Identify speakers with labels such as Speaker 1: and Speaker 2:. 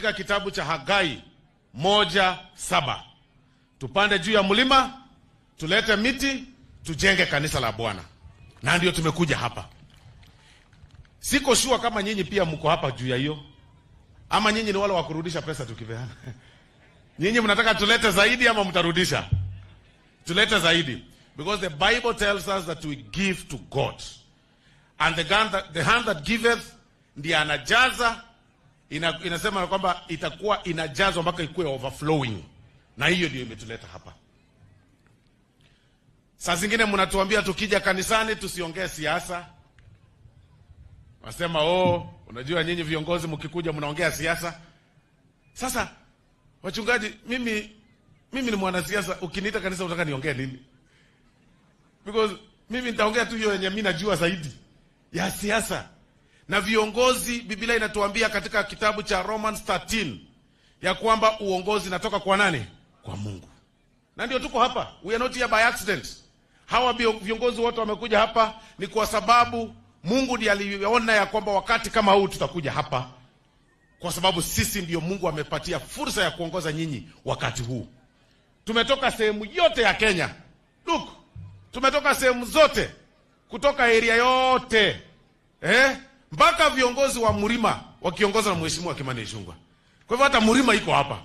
Speaker 1: katika kitabu cha Hagai 1:7. Tupande juu ya mlima, tulete miti, tujenge kanisa la Bwana. Na ndio tumekuja hapa. Siko sure kama nyinyi pia mko hapa juu ya hiyo, ama nyinyi ni wale wa kurudisha pesa tukipeana. Nyinyi mnataka tulete zaidi ama mtarudisha? Tulete zaidi. Because the Bible tells us that we give to God. And the hand that giveth ndiye anajaza. Inasema kwamba itakuwa inajazwa mpaka ikuwe overflowing. Na hiyo ndio imetuleta hapa. Saa zingine mnatuambia tukija kanisani tusiongee siasa. Wasema unajua nyinyi viongozi mkikuja mnaongea siasa. Sasa wachungaji, mimi ni mwanasiasa, ukiniita kanisa unataka niongee nini? Because mimi nitaongea tu hiyo yenye mimi najua zaidi ya siasa. Na viongozi, Biblia inatuambia katika kitabu cha Romans 13 ya kwamba uongozi natoka kwa nani? Kwa Mungu. Na ndio tuko hapa. We are not here by accident. Hawa viongozi wote wamekuja hapa ni kwa sababu Mungu ndiye aliona ya kwamba wakati kama huu tutakuja hapa. Kwa sababu sisi ndio Mungu amepatia fursa ya kuongoza nyinyi wakati huu. Tumetoka sehemu yote ya Kenya. Look, tumetoka sehemu zote. Kutoka area yote. Mpaka viongozi wa Mlima wakiongozwa na Mheshimiwa Kimani Ichung'wah. Kwa hivyo hata Mlima iko hapa.